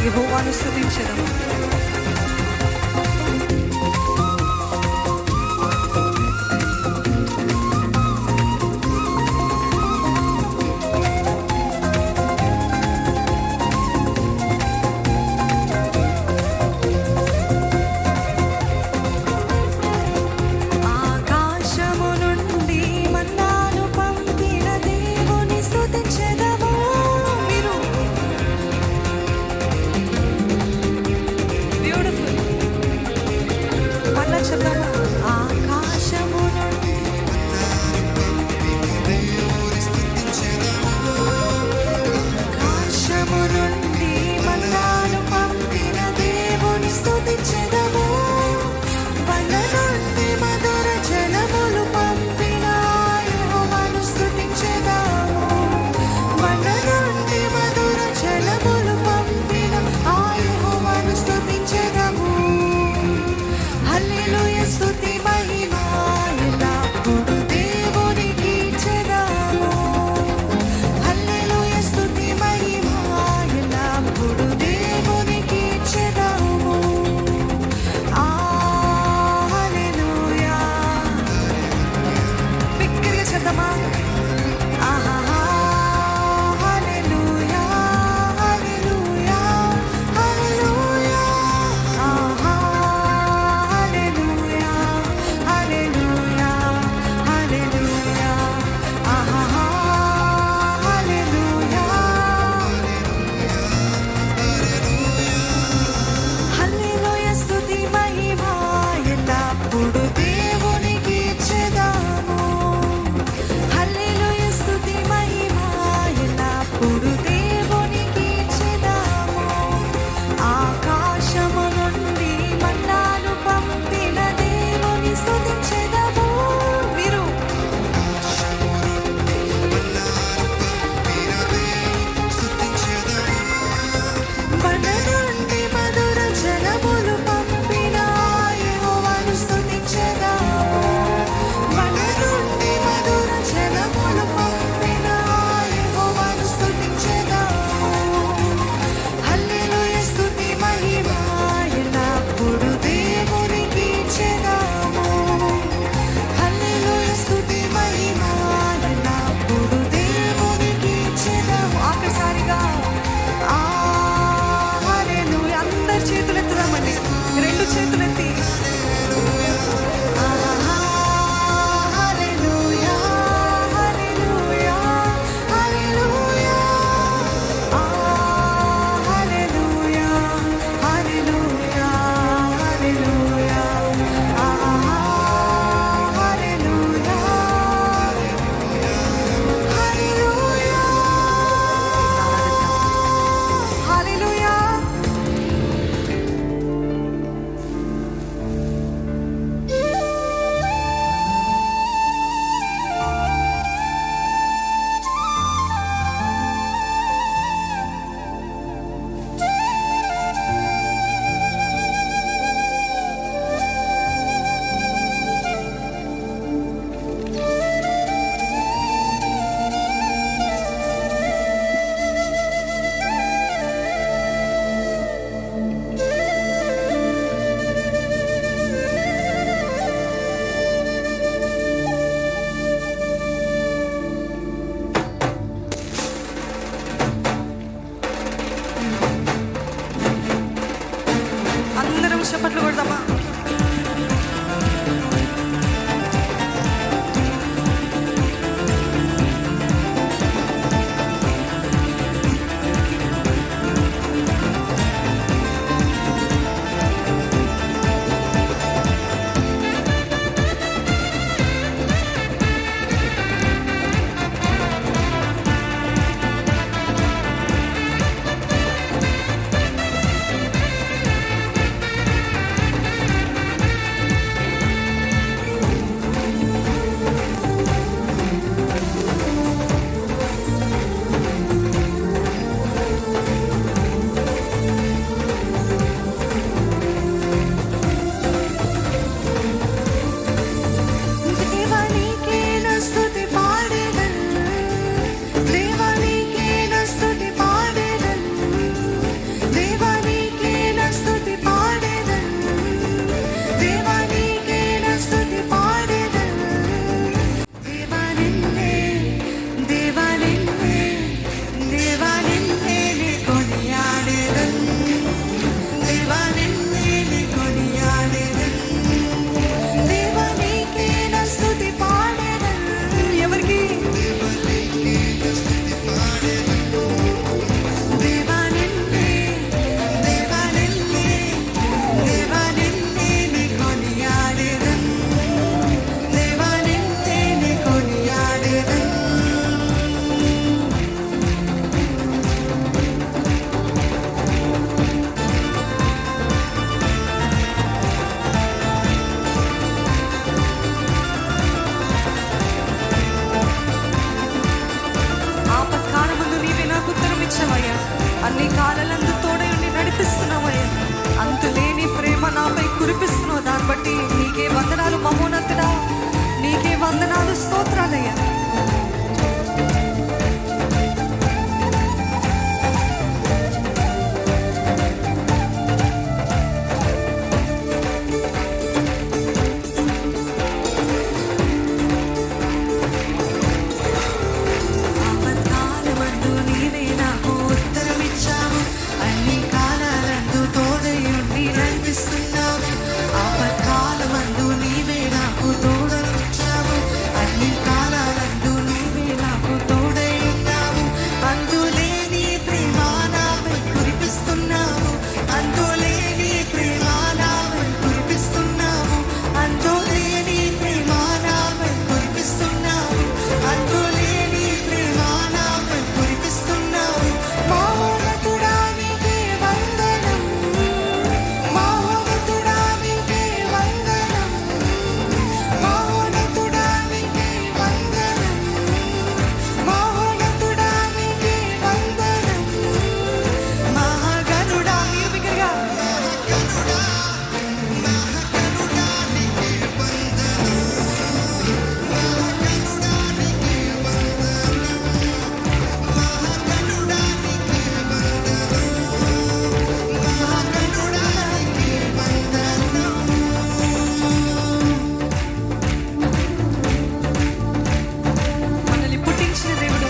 యెహోవాను స్తుతించెదము. చప్పట్లు కొడదామా? కాదయ్యా. ఆపత్కాలమందు నీవే నాకు ఉత్తరమిచ్చావు, అన్ని కాలాలందు తోడయుండి నడిపిస్తున్నావు. ఆపత్కాలమందు నీవే నాకు తోడనిచ్చావు, అన్ని కాలాలందు నీవే నాకు తోడయున్నావు. అంతులేని ప్రేమ నాపై కురిపిస్తున్నావు, అంతులేని ప్రేమ నాపై కురిపిస్తున్నావు, అంతులేని ప్రేమ నాపై కురిపిస్తున్నావు, అంతులేని ప్రేమ నాపై కురిపిస్తున్నావు. మహోన్నతుడా నీకే వందనం, మహోన్నతుడా నీకే వందనం, మహోన్నతుడా నీకే వందనం, మహోన్నతుడా నీకే వందనం. మహాగణుడా మీరు బిగ్గరగా మనల్ని పుట్టించిన దేవుడు,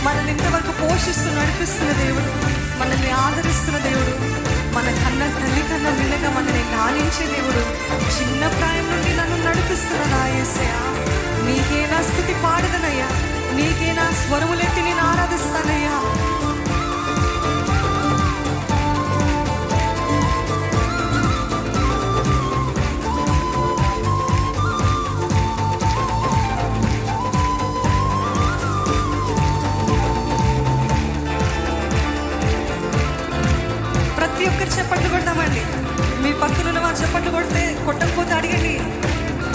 మనల్ని ఇంతవరకు పోషిస్తూ నడిపిస్తున్న దేవుడు, మనల్ని ఆదరిస్తున్న దేవుడు, మన కన్నా తల్లి కన్నా మిన్నగా మనల్ని లాలించే దేవుడు, చిన్న ప్రాయం నుండి నన్ను నడిపిస్తున్న నా యేసయ్యా. నీకే నా స్తుతి పాడదనయ్యా, నీకే నా స్వరములెత్తి నేను ఆరాధిస్తానయ్యా. ప్రతి ఒక్కరు చప్పట్లు కొడదామండి. మీ పక్కన ఉన్న వారు చప్పట్లు కొట్టకపోతే అడగండి.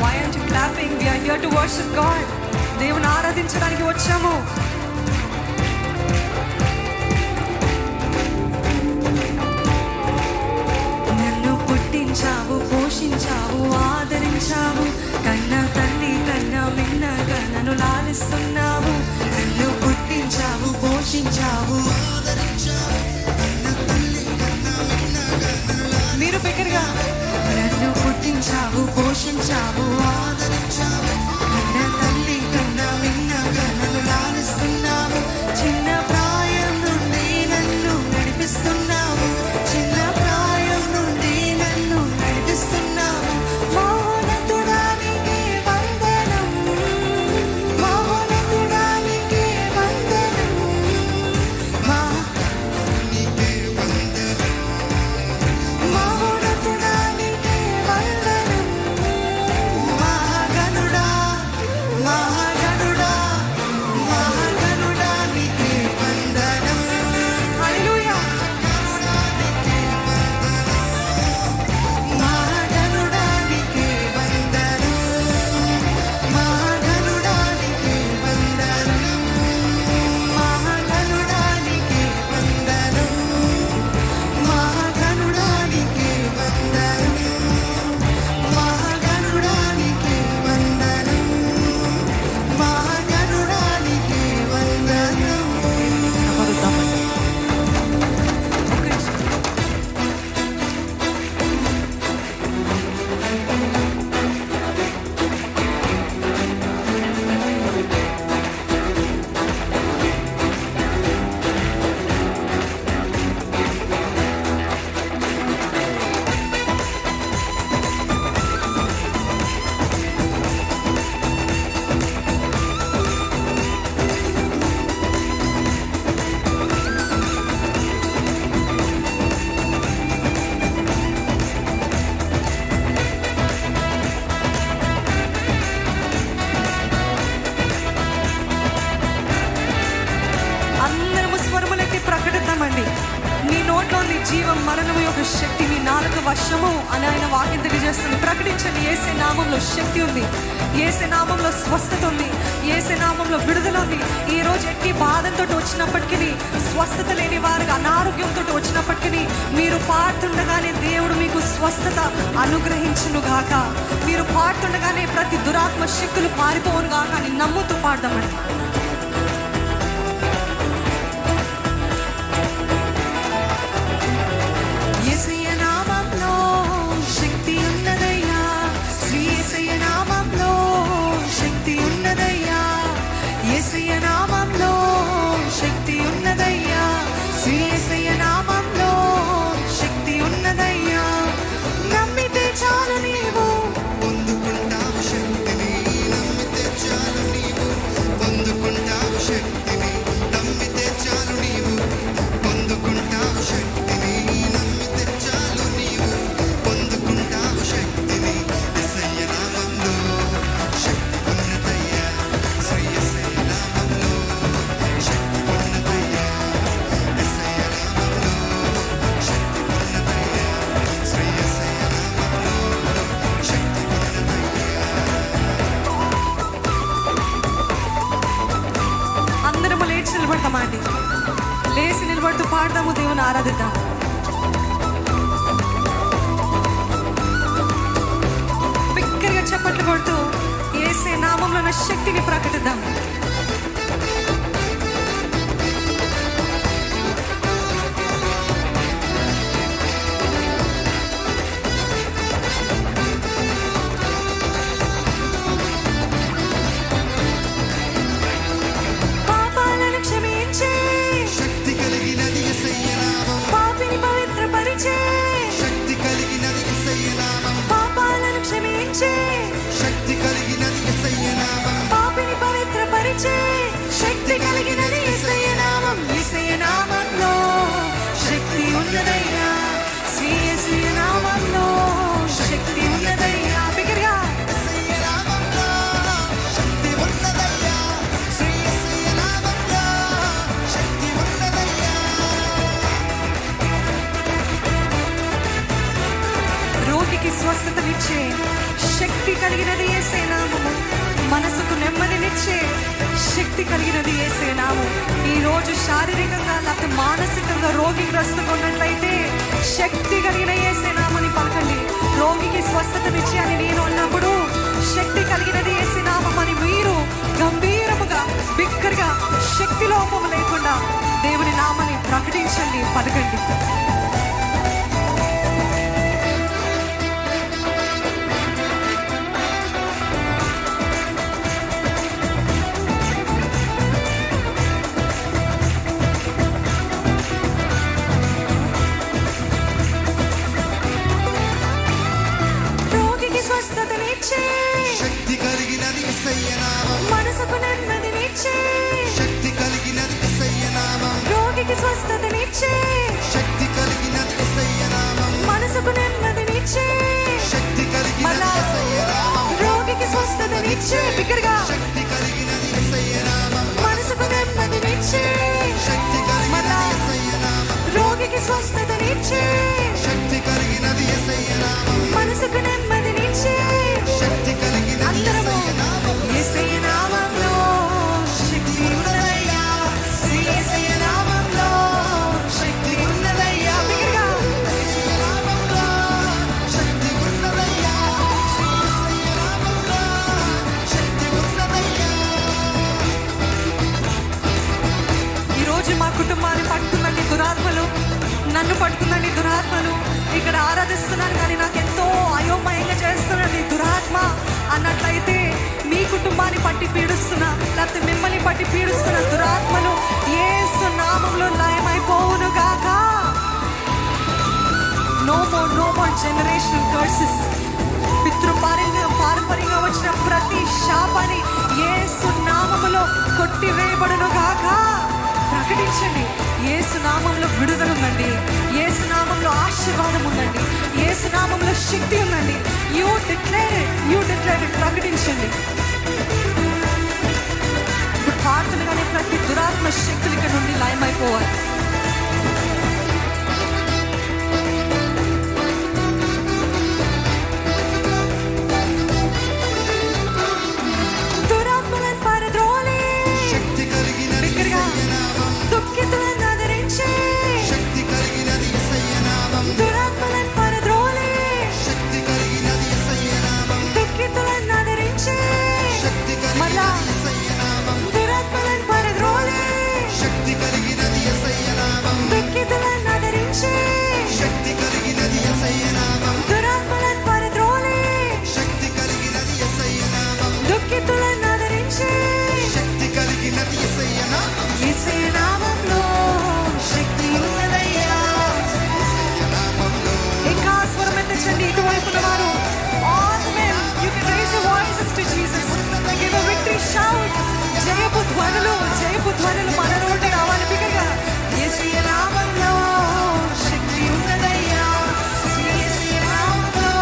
Why aren't you clapping? We are here to worship God. దేవుని ఆరాధించడానికి వచ్చాము. నన్ను పుట్టించావు, పోషించావు, ఆదరించావు, కన్న తల్లి కన్నా మిన్నగా నన్ను లాలిస్తున్నావు. నన్ను పుట్టించావు, పోషించావు, ఆదరించావు, మీరు బిగ్గరగా నన్ను పుట్టించావు, పోషించావు, ఆదరించావు, కన్న తల్లి కన్నా మిన్నగా నన్ను లాలిస్తున్నావు. చిన్న ప్రాయం నుండి నన్ను నడిపిస్తున్నావు, చిన్న ప్రాయం నుండి నన్ను నడిపిస్తున్నావు. మహోన్నతుడా నీకే వందనం, మహోన్నతుడా నీకే వందనం, మహోన్నతుడా నీకే వందనం. మహాగణుడా, మహాగణుడా, మహాగణుడా నీకే వందనం. హల్లెలూయా. మహాగణుడా నీకే వందనం, మహాగణుడా నీకే వందనం, మహాగణుడా నీకే వందనం, మహాగణుడా నీకే వందనం, మహాగణుడా నీకే వందనం, మహాగణుడా నీకే వందనం. ఒక్క నిమిషం. అందరము స్వరములెత్తి ప్రకటిద్దామండి. నీ నోట్లో నీ జీవం మరణము యొక్క శక్తి నీ నాలుక వశము అని ఆయన వాక్యం తెలియజేస్తుంది. ప్రకటించండి. యేసే నామంలో శక్తి ఉంది, యేసే నామంలో స్వస్థత ఉంది, యేసే నామంలో విడుదల ఉంది. ఈ రోజు ఎట్టి బాధంతో వచ్చినప్పటికీ, స్వస్థత లేని వారుగా అనారోగ్యంతో వచ్చినప్పటికీ మీరు పాడుతుండగానే దేవుడు మీకు స్వస్థత అనుగ్రహించును గాక. మీరు పాడుతుండగానే ప్రతి దురాత్మ శక్తులు పారిపోవును గాక అని నమ్ముతూ పాడదామండి. యేసయ్య నామములో శక్తి ఉన్నదయ్యా, శ్రీ యేసయ్య నామములో శక్తి ఉన్నదయ్యా, యేసయ్య నామములో శక్తి ఉన్నదయ్యా, శ్రీ యేసయ్య నామములో శక్తి ఉన్నదయ్యా. నమ్మితే చాలు నీవు పొందుకుంటావు శక్తిని, నమ్మితే చాలు నీవు పొందుకుంటావు శక్తిని, నమ్మితే చాలు నీవు పొందుకుంటావు శక్తిని, నమ్మితే చాలు నీవు పొందుకుంటావు శక్తిని. యేసయ్య నామములో శక్తి ఉన్నదయ్యా, శ్రీ యేసయ్య నామములో శక్తి ఉన్నదయ్యా, యేసయ్య నామములో శక్తి ఉన్నదయ్యా, శ్రీ యేసయ్య నామములో శక్తి ఉన్నదయ్యా. అందరము లేచి నిలబడతామండి. లేచి నిలబడుతూ పాడదాము, దేవుని ఆరాధిద్దాం. బిగ్గరగా చప్పట్లు కొడుతూ యేసే నామములో ఉన్న శక్తిని ప్రకటిద్దాం. పాపాలను క్షమించే శక్తి కలిగినది యేసయ్య నామం, పాపిని పవిత్రపరిచే శక్తి కలిగినది యేసయ్య నామం, పాపాలను క్షమించే శక్తి కలిగినది యేసయ్య నామం, పాపిని పవిత్రపరిచే శక్తి కలిగినది యేసయ్య నామం. యేసయ్య నామంలో శక్తి ఉన్నదయ్యా, శ్రీ యేసయ్య నామంలో శక్తి ఉన్నదయ్యా. బిగ్గరగా యేసయ్య నామంలో శక్తి ఉన్నదయ్యా, శ్రీ యేసయ్య నామంలో శక్తి ఉన్నదయ్యా. రోగికి స్వస్థతనిచ్చే శక్తి కలిగినది యేసే నామము, మనసుకు నెమ్మదినిచ్చే శక్తి కలిగినది యేసే నామం. ఈ రోజు శారీరకంగా లేకపోతే మానసికంగా రోగిగ్రస్తుగా ఉన్నట్లయితే శక్తి కలిగిన యేసే నామని పలకండి. రోగికి స్వస్థతనిచ్చే అని నేను అన్నప్పుడు శక్తి కలిగినది యేసే నామం అని మీరు గంభీరముగా బిగ్గరగా శక్తి లోపం లేకుండా దేవుని నామని ప్రకటించండి, పలకండి. రోగికి స్వస్థతనిచ్చే శక్తి కలిగినది యేసయ్య నామం, మనసుకు నెమ్మదినిచ్చే శక్తి కలిగినది యేసయ్య నామం, రోగికి స్వస్థతనిచ్చే శక్తి కలిగినది యేసయ్య నామం, మనసుకు నెమ్మదినిచ్చే శక్తి కలిగినది మళ్ళా యేసయ్య నామం, రోగికి స్వస్థతనిచ్చే బిగ్గరగా శక్తి కలిగినది యేసయ్య నామం, మనసుకు నెమ్మదినిచ్చే శక్తి మళ్ళా కలిగినది యేసయ్య నామం, రోగికి స్వస్థతనిచ్చే శక్తి కలిగినది యేసయ్య నామం, మనసుకు నెమ్మదినిచ్చే శక్తి కలిగినది అందరము యేసయ్య నామం. యేసయ్య నామములో శక్తి ఉన్నదయ్యా, శ్రీ యేసయ్య నామములో శక్తి ఉన్నదయ్యా. బిగ్గరగా యేసయ్య నామములో శక్తి ఉన్నదయ్యా, శ్రీ యేసయ్య నామములో శక్తి ఉన్నదయ్యా. ఈరోజు మా కుటుంబాన్ని పట్టుకుందండి దురాత్మలు, నన్ను పట్టుకుందండి దురాత్మలు. ఇక్కడ ఆరాధిస్తున్నాను కానీ నాకు ఎంతో అయోమయంగా చేస్తున్నాడు ఈ దురాత్మ అన్నట్లయితే మీ కుటుంబాన్ని పట్టి పీడిస్తున్నా లేకపోతే మిమ్మల్ని పట్టి పీడిస్తున్న దురాత్మలు యేసు నామములో లయమైపోవును గాక. No more generational curses. పారంపర్యంగా వచ్చిన ప్రతి శాపాన్ని యేసు నామములో కొట్టివేయబడును గాక. ప్రకటించండి, యేసు నామంలో విడుదల ఉందండి, యేసు నామంలో ఆశీర్వాదం ఉందండి, యేసు నామంలో శక్తి ఉందండి. యూ డిక్లేర్ ఇట్, ప్రకటించండి. ఇప్పుడు పాడుతుండగానే ప్రతి దురాత్మ శక్తులు ఇక్కడ నుండి లయమైపోవాలి. దురాత్మలను పారద్రోలి శక్తి కలిగినది బిగ్గరగా యేసయ్య నామం, దుఃఖితులను ఆదరించే శక్తి కలిగినది యేసయ్య నామం, దురాత్మలను పారద్రోలి శక్తి యుద్ధపు ధ్వనులు, జయపు ధ్వనులు మన నుండి రావాలి బిగ్గరగా. యేసయ్య నామములో శక్తి ఉన్నదయ్యా, యేసయ్య నామములో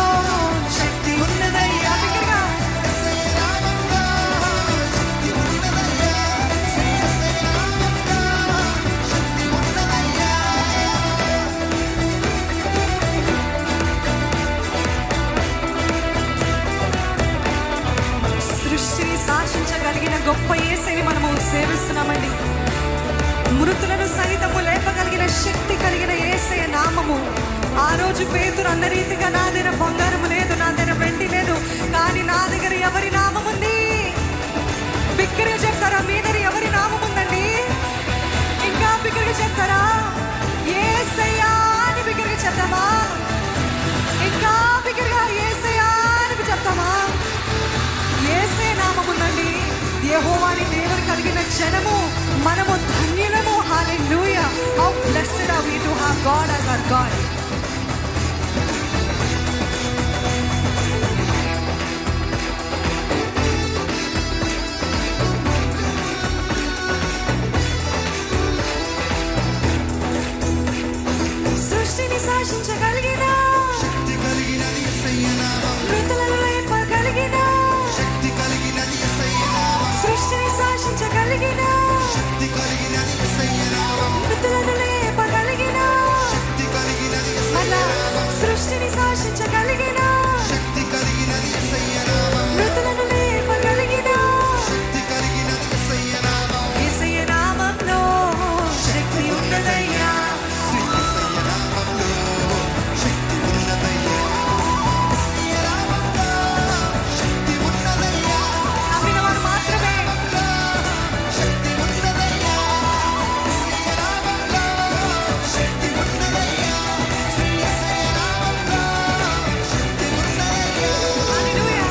శక్తి ఉన్నదయ్యా బిగ్గరగా. సృష్టిని శాసించగలిగిన గొప్ప యేసుని మనము సేవిస్తున్నామండి. మృతులను సైతము లేపగలిగిన శక్తి కలిగిన యేసయ్య నామము. ఆ రోజు పేతురు అన్న రీతిగా నా దగ్గర బంగారం లేదు, నా దగ్గర వెండి లేదు, కానీ నా దగ్గర ఎవరి నామం ఉంది? బిగ్గరగా చెప్తారా? మీ దగ్గర ఎవరి నామం ఉందండి? ఇంకా బిగ్గరగా చెప్తారా? యేసయ్యా అని బిగ్గరగా చెప్తామా? ఇంకా బిగ్గరగా యేసయ్యా అని చెప్తామా? యేసే నామం ఉందండి. యెహోవాని దేవుని కలిగిన జనము మనము ధన్యులము. Hallelujah. How blessed are we to have God as our God. సృష్టిని శాసించగలిగిన, శక్తి కలిగినది యేసయ్య నామం, మృతులను లేపగలిగిన, శక్తి కలిగినది యేసయ్య నామం, సృష్టిని శాసించగలిగిన, శక్తి కలిగినది యేసయ్య నామం, మృతులను లేపగలిగిన, శక్తి కలిగినది యేసయ్య అలా నామం, సృష్టిని శాసించగలిగిన, శక్తి కలిగినది యేసయ్య నామం, మృతులను లేపగలిగిన, శక్తి కలిగినది యేసయ్య నామం, యేసయ్య నామములో శక్తి ఉన్నదయ్యా. యేసయ్య నామంలో శక్తి ఉన్నదయ్యా, యేసయ్య నామంలో శక్తి ఉన్నదయ్యా, నమ్మిన వారు మాత్రమే. శక్తి ఉన్నదయ్యా, యేసయ్య నామంలో శక్తి ఉన్నదయ్యా, యేసయ్య నామంలో శక్తి ఉన్నదయ్యా. హల్లెలూయా.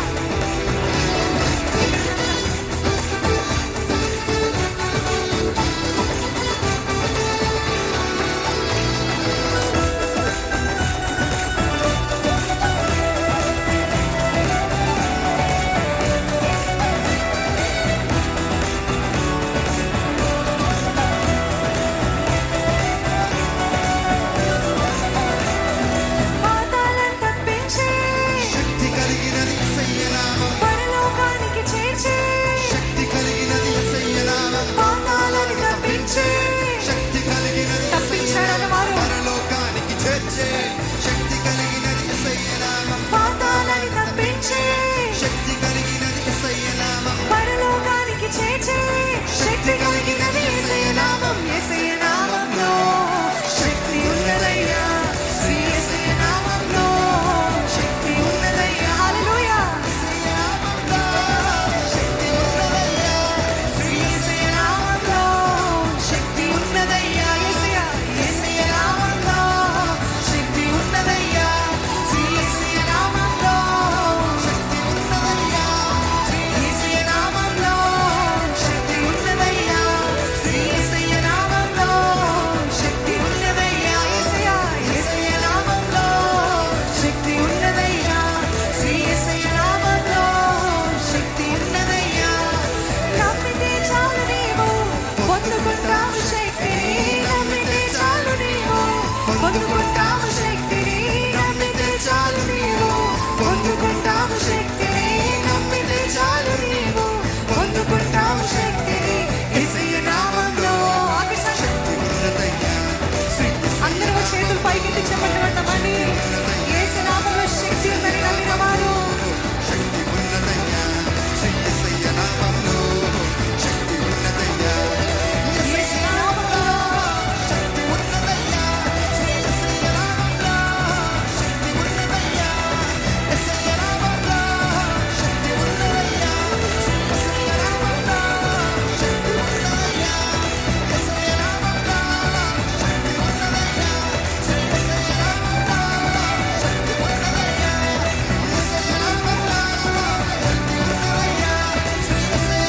పాతాళం తప్పించి శక్తి కలిగినది యేసయ్య నామం, పరలోకానికి చేర్చి, శక్తి కలిగినది యేసయ్య నామం, పాతాళాన్ని తప్పించి, శక్తి కలిగినది తప్పించాడన్న వారు పరలోకానికి చేర్చే శక్తి కలిగినది యేసయ్య నామం, పాతాళాన్ని తప్పించి, శక్తి కలిగినది యేసయ్య నామం, పరలోకానికి చేర్చి, శక్తి కలిగినది యేసయ్య నామం. యేసయ్య నామంలో శక్తి ఉన్నదయ్యా, శ్రీ యేసయ్య నామంలో శక్తి ఉన్నదయ్యా. హల్లెలూయా. శ్రీ యేసయ్య నామంలో శక్తి ఉన్నదయ్యా. యేసయ్య, యేసయ్య నామంలో శక్తి ఉన్నదయ్యా. శ్రీ యేసయ్య నామంలో శక్తి ఉన్నదయ్యా. శ్రీ యేసయ్య నామంలో శక్తి ఉన్నదయ్యా. శ్రీ యేసయ్య నామంలో శక్తి ఉన్నదయ్యా. యేసయ్య, యేసయ్య నామంలో శక్తి ఉన్నదయ్యా. శ్రీ యేసయ్య నామంలో శక్తి ఉన్నదయ్యా. నమ్మితే చాలు నీవు పొందుకుంటావు శక్తిని. నమ్మితే చాలు నీవు పొందుకుంటావు శక్తిని. నమ్మితే చాలు నీవు పొందుకుంటావు శక్తిని. నమ్మితే చాలు నీవు పొందుకుంటావు శక్తిని. యేసయ్య నామంలో శక్తి ఉన్నదయ్యా, శ్రీ అందరూ చేతులు పైకెత్తి చెప్పండి పడతామని. యేసు నామంలో శక్తి ఉందని నమ్మిన వారు శక్తి ఉన్నదయ్యా, శ్రీ యేసయ్య నామంలో శక్తి ఉన్నదయ్యా, యేసు నామంలో శక్తి ఉన్నదయ్యా, శ్రీ యేసయ్య నామంలో శక్తి ఉన్నదయ్యా, యేసయ్య నామంలో శక్తి ఉన్నదయ్యా, శ్రీ యేసయ్య నామంలో శక్తి ఉన్నదయ్యా, యేసయ్య నామంలో శక్తి ఉన్నదయ్యా, శ్రీ యేసయ్య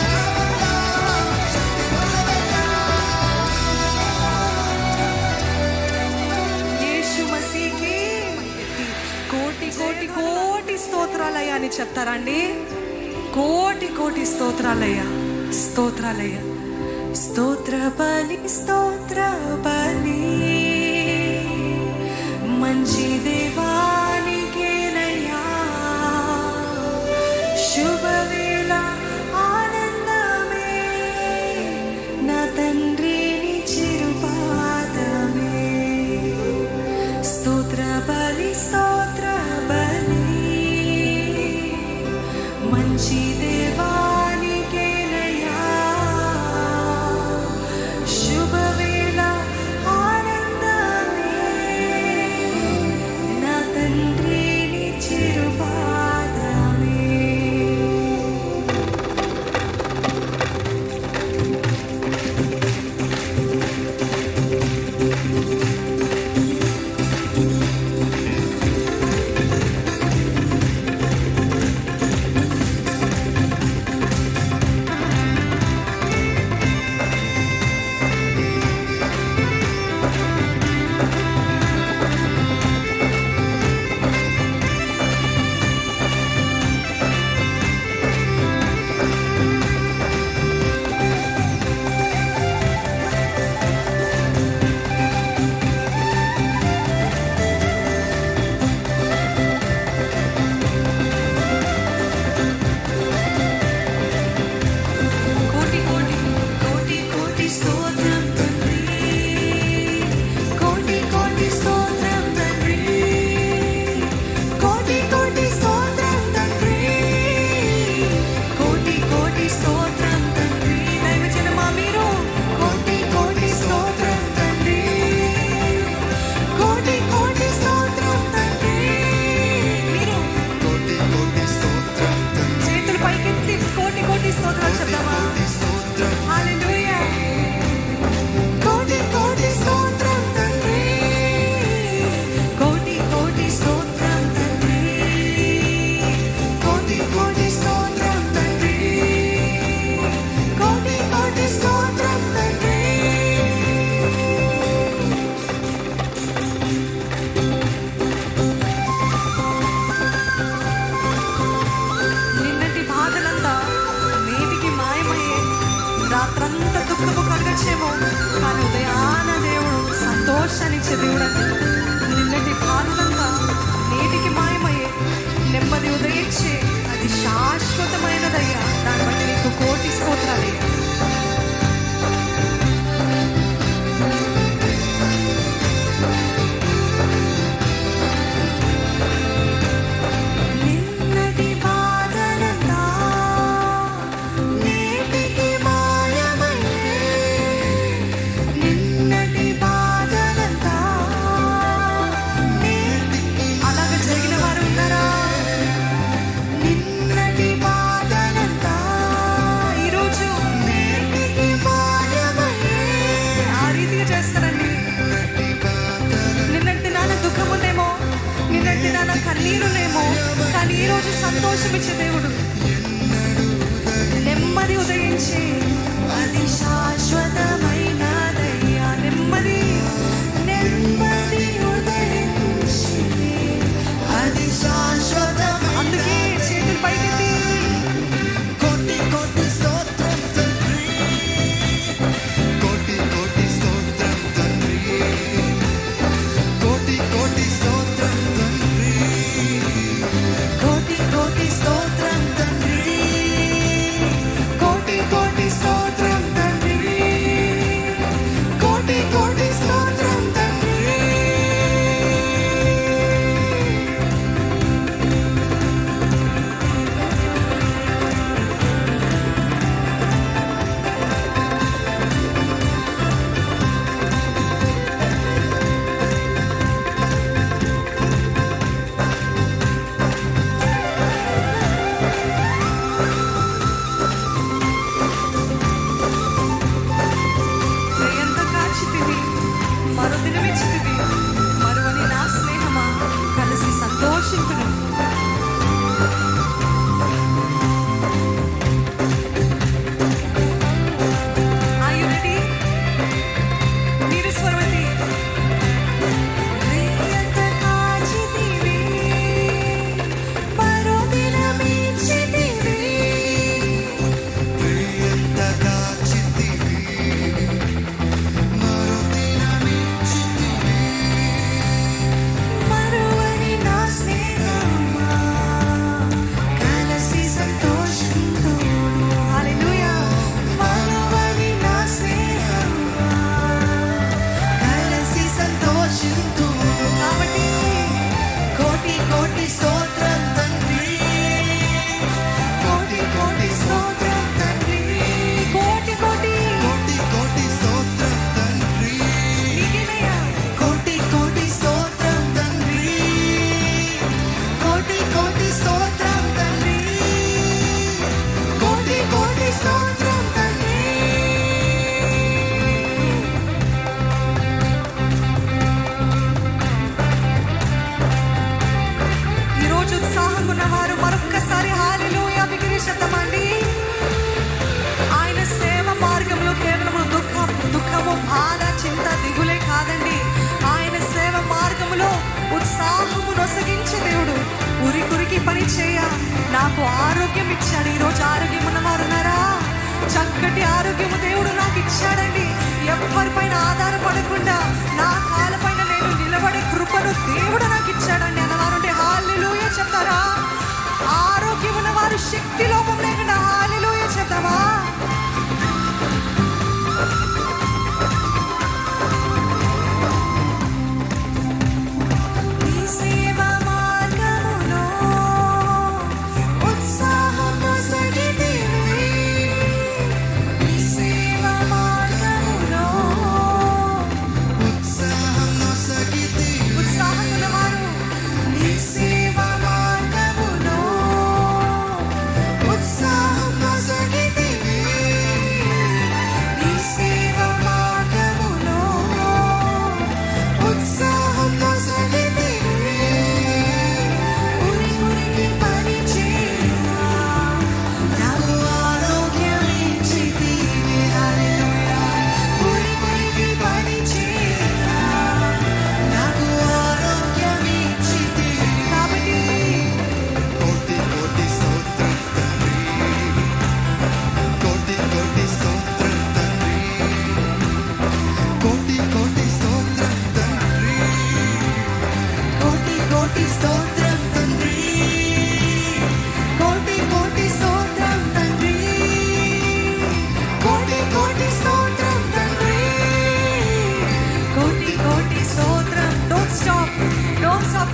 స్తోత్రాలయ్యా అని చెప్తారండి. కోటి కోటి స్తోత్రాలయ్యా. స్తోత్రాలయ్యా. స్తోత్ర బలి స్తోత్ర బలి మంచి దేవానికేనయ్యా. శుభవేళ ఆనందమే నా తండ్రిని చిరుపాదమే. స్తోత్ర బలి స్తోత్ర బలి మంచి దేవానికేనయ్యా. శుభవేళ ఆనందమే నా తండ్రిని చిరుపాదమే. కోటి కోటి కోటి కోటి స్తోత్రం తండ్రి. కోటి కోటి స్తోత్రం తండ్రి. కోటి కోటి స్తోత్రం తండ్రి. కోటి కోటి స్తోత్రం తండ్రి. దైవజనమా మీరు కోటి కోటి స్తోత్రం తండ్రి. కోటి కోటి స్తోత్రం తండ్రి. మీరు కోటి కోటి స్తోత్రం తండ్రి. చేతులు పైకెత్తి కోటి కోటి స్తోత్రాలు చెప్దామా? కోటి స్తోత్రం. హల్లెలూయా. కోటి కోటి స్తోత్రం తండ్రి. కోటి కోటి స్తోత్రం తండ్రి. కోటి కోటి స్తోత్రం తండ్రి. కోటి కోటి స్తోత్రం తండ్రి. నిన్నటి బాధలంతా నేటికి మాయమయ్యే. రాత్రంతా దుఃఖము కలగచ్చేమో, కానీ ఉదయాన దేవుడు సంతోషాన్నిచ్చే దేవుడండి. నిన్నటి బాధలంతా నేటికి మాయమయ్యే. నెమ్మది ఉదయించే అది శాశ్వతమైనదయ్యా. దాన్ని బట్టి నీకు కోటి స్తోత్రాలయ్యా. నిన్నటి బాధలంతా నేటికి మాయమయ్యే. నిన్నటి బాధలంతా నేటికి అలాగ జరిగిన వారు ఉన్నారా? నిన్నటి బాధలంతా ఈరోజు నేటికి మాయమయ్యే. ఆ రీతిగా చేస్తారండి. నిన్నటి నాన్న దుఃఖం ఉందేమో, నిన్నటి నాన్న కన్నీరులేమో, కానీ ఈరోజు సంతోషం ఇచ్చే దేవుడు. నెమ్మది ఉదయించే అది శాశ్వతమైనదయ్యా. నెమ్మది నెమ్మది ఉదయించే అది శాశ్వతం. అందుకే చేతులు పైకెత్తి కోటి కోటి స్తోత్రం తండ్రి. కోటి కోటి స్తోత్రం తండ్రి. కోటి కోటి స్తోత్రం తండ్రి. కోటి కోటి స్తోత్రం తండ్రి. కోటి కోటి స్తోత్రం తండ్రి. ఉత్సాహంగా ఉన్నవారు మరొక్కసారి హల్లెలూయా బిగ్గరగా చెప్తామండి. ఆయన సేవ మార్గంలో కేవలం దుఃఖము, బాధ, చింత, దిగులే కాదండి. ఆయన సేవ మార్గములో ఉత్సాహము నొసగించే దేవుడు. ఉరికి పని చేయ నాకు ఆరోగ్యం ఇచ్చాడు. ఈరోజు ఆరోగ్యం ఉన్నవారు ఉన్నారా? చక్కటి ఆరోగ్యము దేవుడు నాకు ఇచ్చాడండి. ఎవరిపైన ఆధారపడకుండా నా కాళ్ళపైన నేను నిలబడే కృపను దేవుడు నాకు ఇచ్చాడండి అన్నవారుంటే హల్లెలూయా చెప్తారా? ఆరోగ్యం ఉన్నవారు శక్తి లోపం లేకుండా హల్లెలూయా చెప్తావా?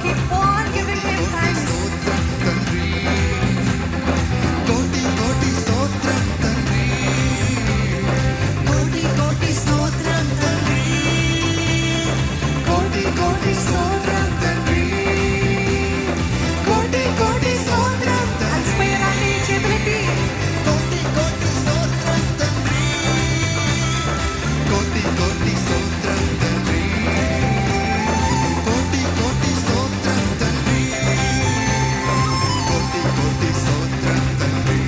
Keep on giving him thanks. కోటి కోటి స్తోత్రం తండ్రి, కోటి కోటి స్తోత్రం తండ్రి, కోటి కోటి స్తోత్రం తండ్రి, కోటి కోటి స్తోత్రం తండ్రి, అలసిపోయారండి చేతులెత్తి. కోటి కోటి స్తోత్రం తండ్రి, కోటి కోటి స్తోత్రం తండ్రి, కోటి కోటి స్తోత్రం తండ్రి, కోటి కోటి స్తోత్రం తండ్రి,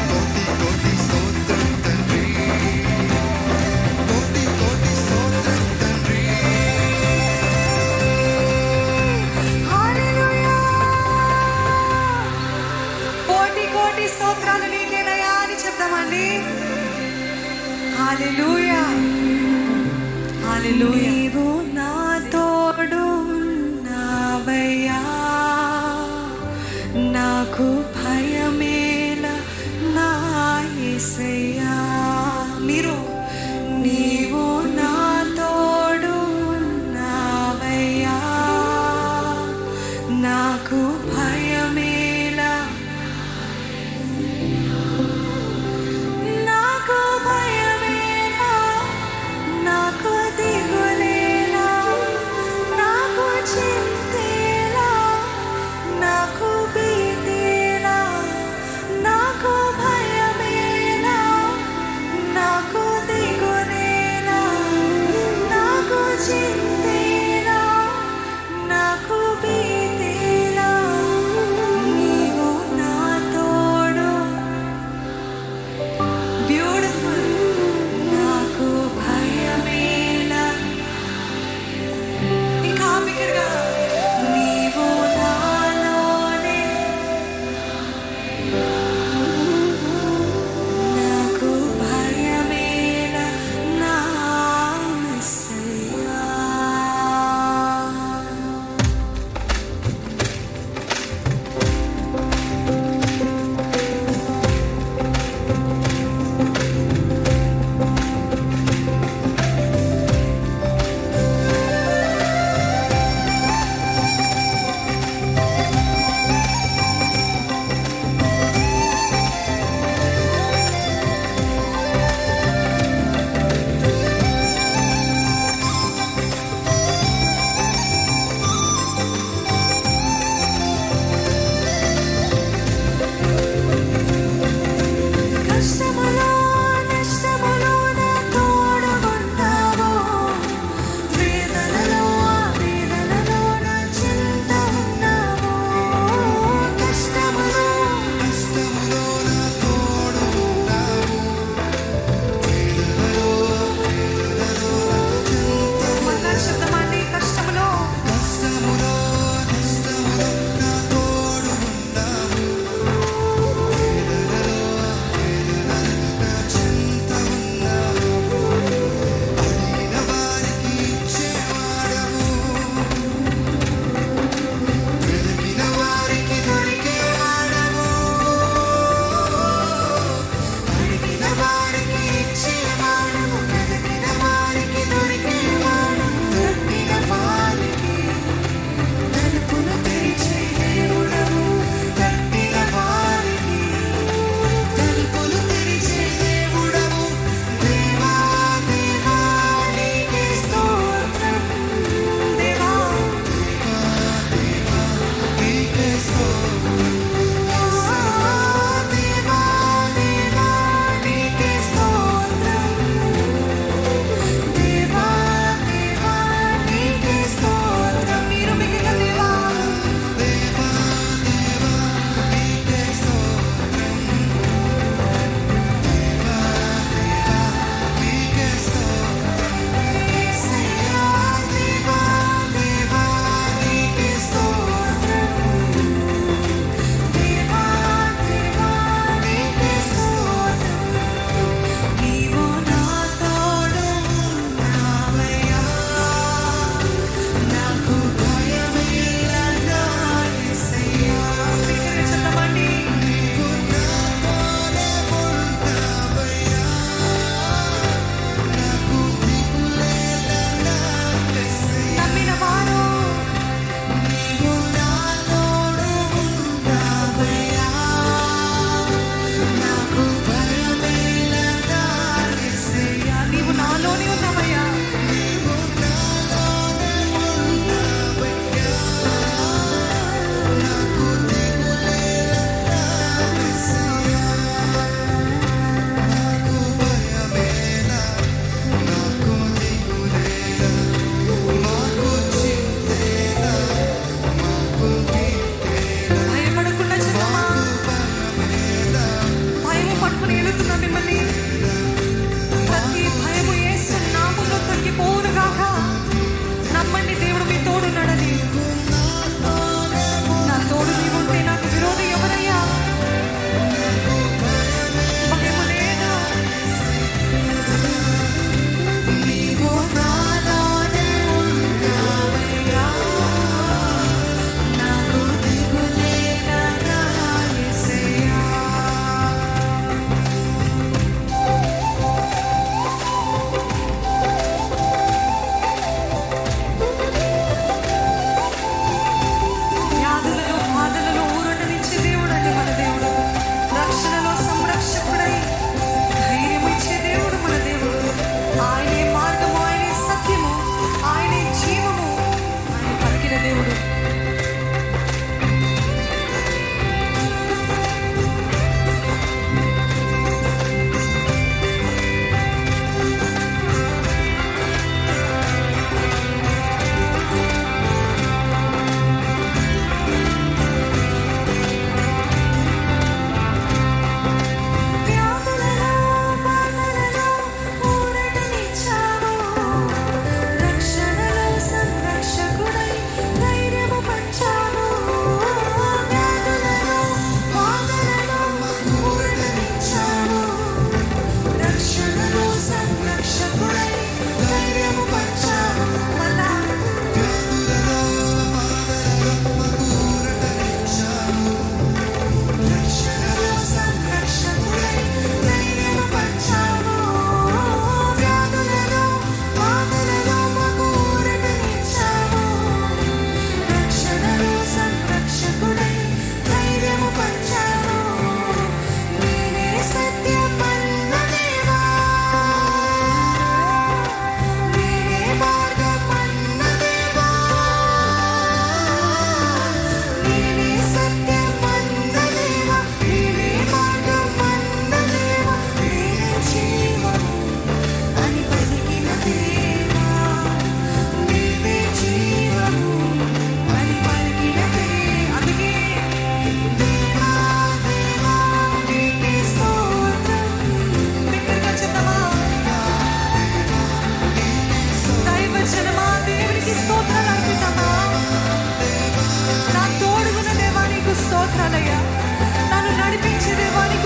కోటి కోటి స్తోత్రం తండ్రి, కోటి కోటి స్తోత్రం తండ్రి. హల్లెలూయా. కోటి కోటి స్తోత్రాలు నీకేనయ్యా అని చెప్దామండి. హల్లెలూయా హల్లెలూయా. నీవు నా తోడు ఉన్నావయ్యా, నాకు భయమేల నా యేసయ్యా. నీవు నా తోడు ఉన్నావయ్యా, నాకు భయమేల, నాకు భయమేల, నాకు దిగులేలా, నాకు చింతేలా, నాకు భీతేలా, నాకు భయమేలా, నాకు దిగులేలా, నాకు చింతేలా, నాకు భీతేలా,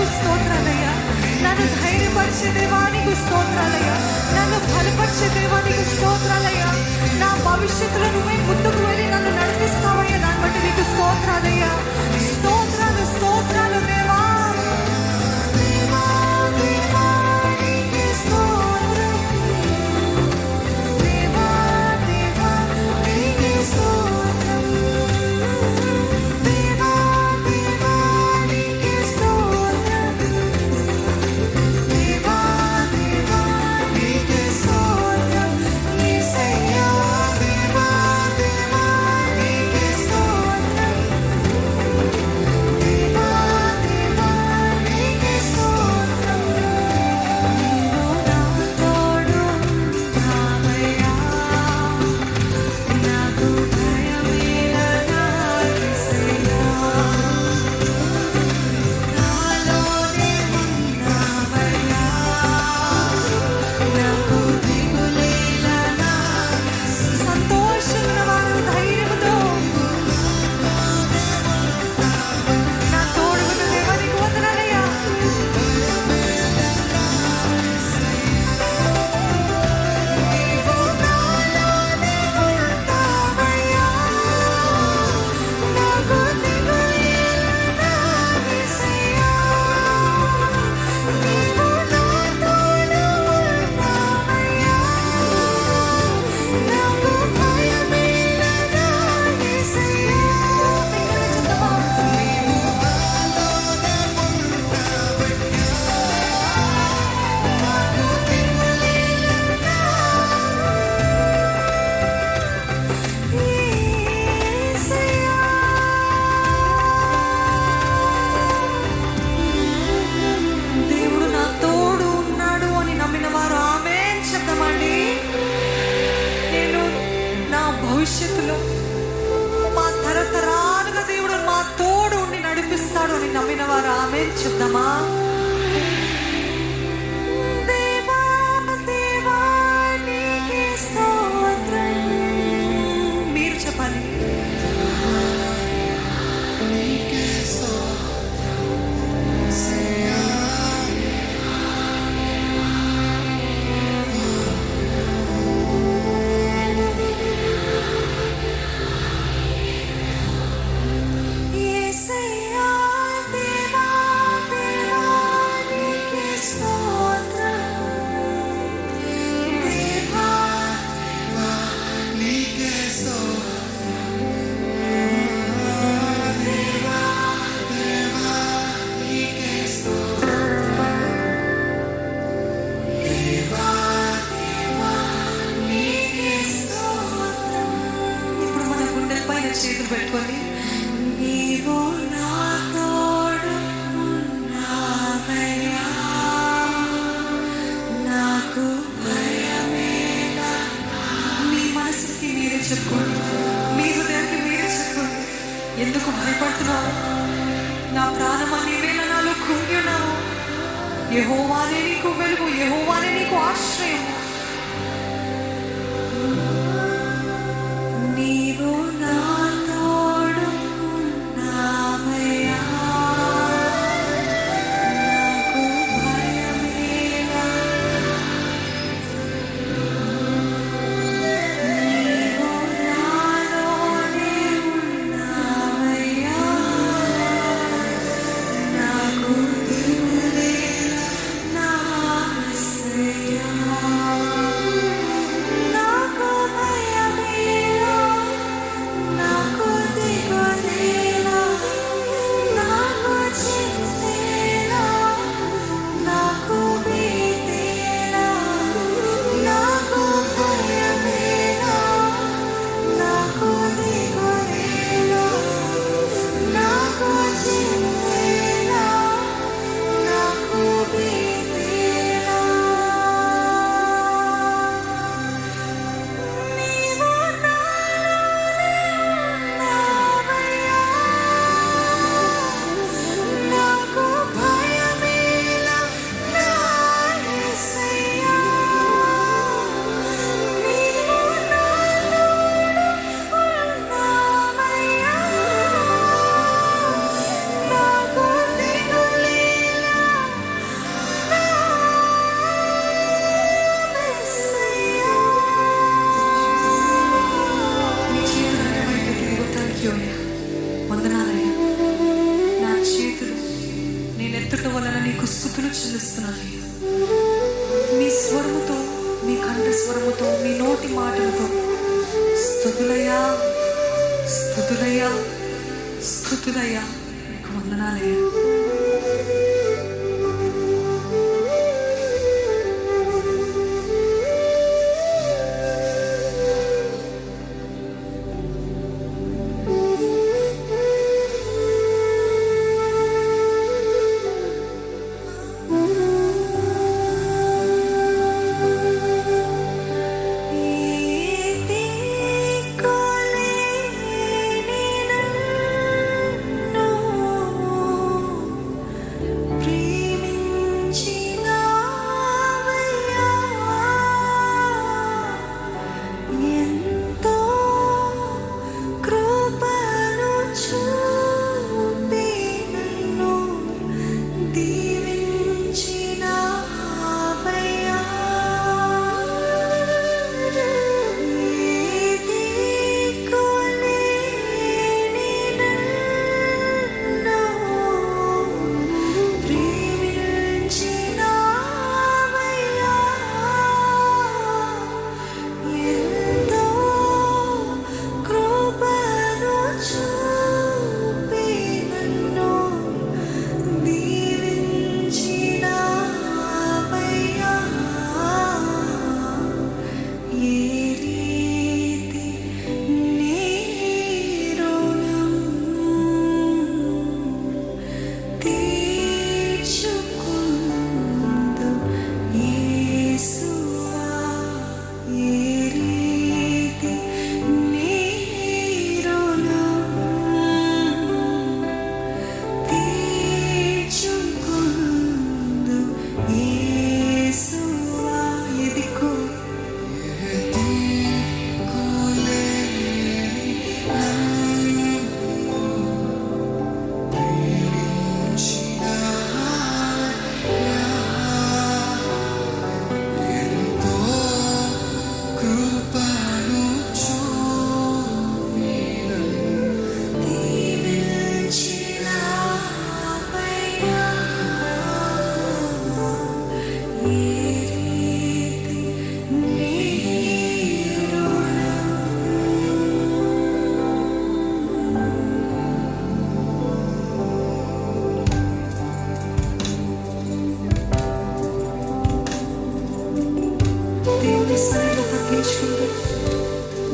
నీకు స్తోత్రాలయ్యా. నన్ను ధైర్యపరిచే దేవా నీకు స్తోత్రాలయ్యా. నన్ను బలపరిచే దేవా నీకు స్తోత్రాలయ్యా. నా భవిష్యత్తులో నువ్వే ముందుకు వెళ్ళి నన్ను నడిపిస్తావయ్యా. దాన్ని బట్టి నీకు స్తోత్రాలయ్యా. స్తోత్రాలు స్తోత్రాలు దేవా. దేవా దేవా నీకే స్తోత్రం. దేవా దేవా నీకే స్తోత్రం. దేవా దేవా నీకే స్తోత్రం. దేవా దేవా నీకే స్తోత్రం. యేసయ్యా దేవా దేవా నీకే స్తోత్రం. దేవా దేవా నీకే స్తోత్రం. నీవు నా తోడు ఉన్నావయ్యా. నాకు భయమేలనా యేసయ్యా. నాలోనే ఉన్నావయ్యా. నాకు దిగులేలనా. సంతోషమున్న వారు ధైర్యముతో నా తోడుగున్న దేవా నీకు వందనాలయ్యా. నీవు నాలోనే ఉంటావయ్యా. నాకు దిగులేలనా యేసయ్యా. నీవు నా తోడు ఉన్నావయ్యా. నాకు భయమేలనా యేసయ్యా. ఇక్కడ చెప్తావా? నీవు యేసయ్యా. దేవుడు నా తోడు ఉన్నాడు అని నమ్మిన వారు ఆమేన్ చెప్దామండి. నేను నా భవిష్యత్తులో మా తరతరాలుగా దేవుడు మా తోడు ఉండి నడిపిస్తాడు అని నమ్మిన వారు ఆమేన్ చెప్దామా? దేవా దేవా నీకే స్తోత్రం. మీరు చెప్పాలి. యేసయ్యా దేవా దేవా నీకే స్తోత్రం. దేవా నీకే స్తోత్రం. దేవా దేవా నీకే స్తోత్రం. దేవా దేవా నీకే స్తోత్రం. ఇప్పుడు మన గుండెలపైన చేతులు పెట్టుకొని నీవు నా తోడు ఉన్నావయ్యా. నాకు భయమేలా. మీ మనసుకి మీరే చెప్పుకోండి. మీ హృదయానికి మీరే చెప్పుకోండి. ఎందుకు భయపడుతున్నావు? నా ప్రాణమా నీవేళ నాలో కుంగి ఉన్నావు. యెహోవానే నీకు వెలుగు. యెహోవానే నీకు ఆశ్రయం. నీవు నా తోడు ఉన్నావయ్యా. నాకు భయమేలా. నీవు నాలోనే ఉన్నావయ్యా. నాకు దిగులేలా నా యేసయ్యా. వందనాలయ్యా. నా చేతులు నేను ఎత్తుట వలన నీకు స్తుతులు చెల్లిస్తున్నానయ్యా. మీ స్వరముతో, మీ కంఠ స్వరముతో, మీ నోటి మాటలతో స్తుతులయ్యా, స్తుతులయ్యా, స్తుతులయ్యా, నీకు వందనాలయ్యా.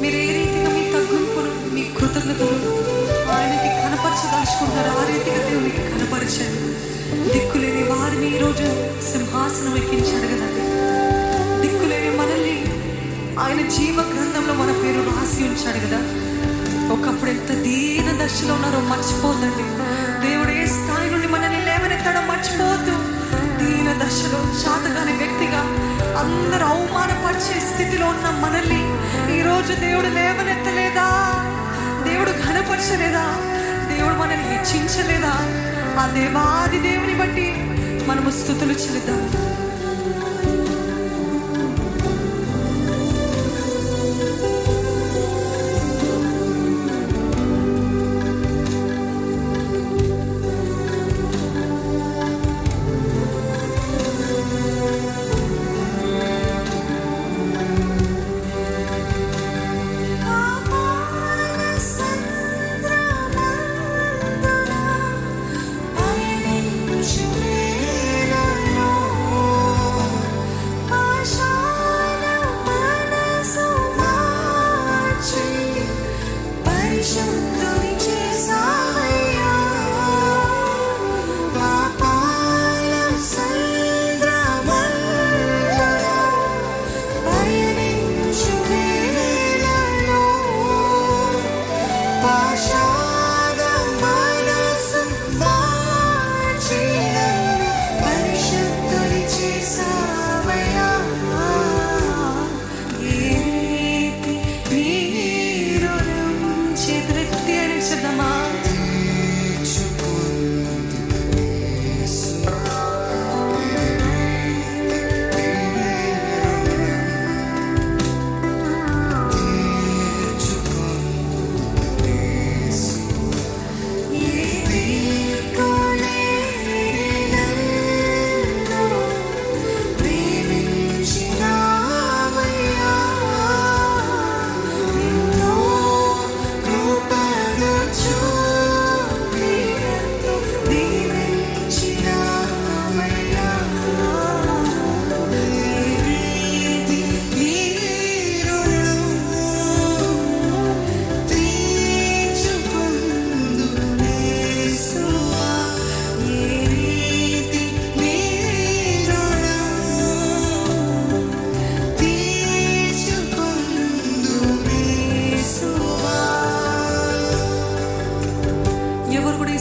మీరు ఏ రీతిగా మీ తగ్గింపును, మీ కృతజ్ఞతలు ఆయనకి కనపరచదాచుకుంటారు, ఆ రీతిగా దేవునికి కనపరచండి. దిక్కులేని వారిని ఈరోజు సింహాసనం ఎక్కించాడు కదండి. దిక్కులేని మనల్ని ఆయన జీవ గ్రంథంలో మన పేరు రాసి ఉంచాడు కదా. ఒకప్పుడు ఎంత దీన దశలో ఉన్నారో మర్చిపోద్దండి. దేవుడు ఏ స్థాయి నుండి మనల్ని లేవనెత్తాడో మర్చిపోవద్దు. దీన దశలో శాతకాని వ్యక్తిగా అందరూ అవమానపరిచే స్థితిలో ఉన్న మనల్ని ఈరోజు దేవుడు లేవనెత్తలేదా? దేవుడు ఘనపరచలేదా? దేవుడు మనల్ని హెచ్చించలేదా? ఆ దేవాది దేవుని బట్టి మనము స్తుతులు చెల్లిద్దాం. పయనించు వేళలో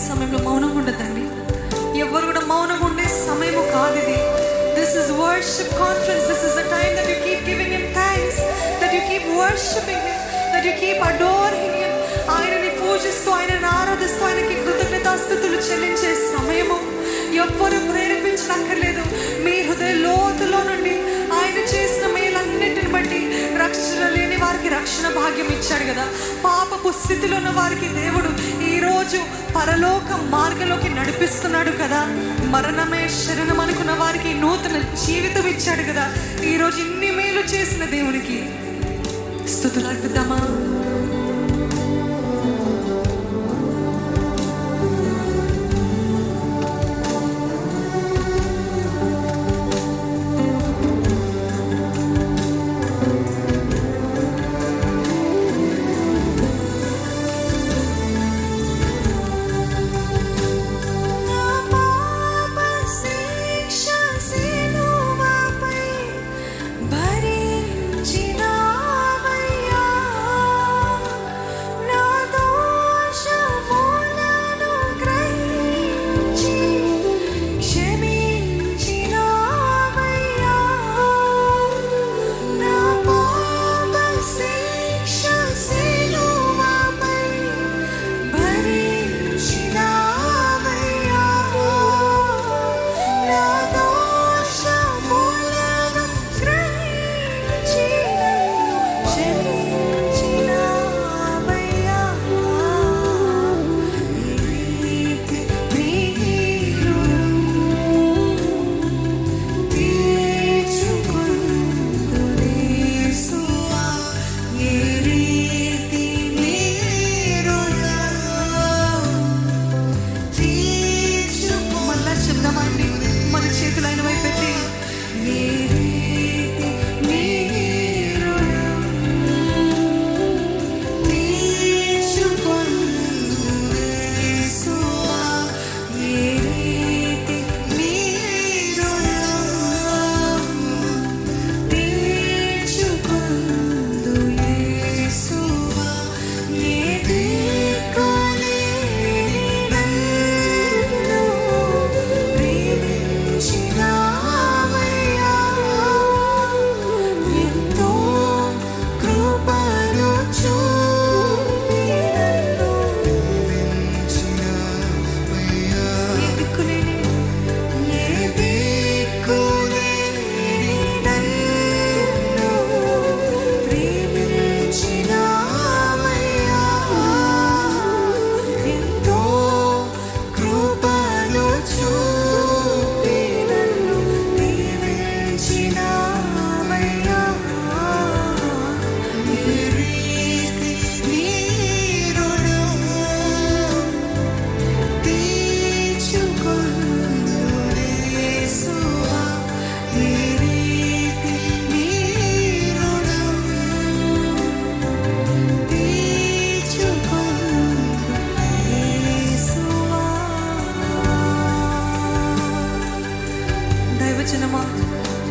సమయంలో మౌనంగా ఉండదండి. ఎవరు కూడా మౌనంగా ఉండే సమయము కాదు ఇది. This is worship conference. This is the time that you keep giving him thanks, that you keep worshipping him, that you keep adoring him. ఆయనని పూజిస్తూ, ఆయనని ఆరాధిస్తూ, ఆయనకి కృతజ్ఞతాస్తుతులు చెల్లించే సమయము. ఎవ్వరు ప్రేరేపించనక్కర్లేదు. మీ హృదయ లోతులో నుండి ఆయన చేసిన మేలన్నిటిని బట్టి రక్షణ లేని వారికి రక్షణ భాగ్యం ఇచ్చాడు కదా. పాపపు స్థితిలో ఉన్న వారికి దేవుడు ఈరోజు పరలోక మార్గంలోకి నడిపిస్తున్నాడు కదా. మరణమే శరణం అనుకున్న వారికి నూతన జీవితం ఇచ్చాడు కదా. ఈరోజు ఇన్ని మేలు చేసిన దేవునికి స్తుతులు అర్పిద్దామా?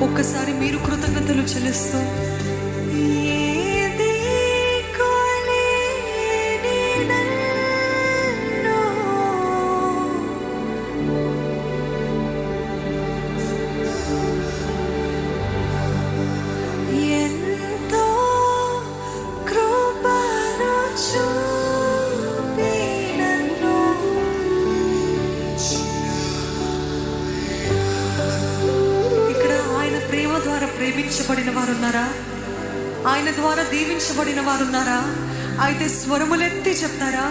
ఒక్కసారి మీరు కృతజ్ఞతలు చెల్లిస్తూ ప్రేమించబడిన వారు ఉన్నారా? ఆయన ద్వారా దీవించబడిన వారు ఉన్నారా? అయితే స్వరములెత్తి చెప్తారా?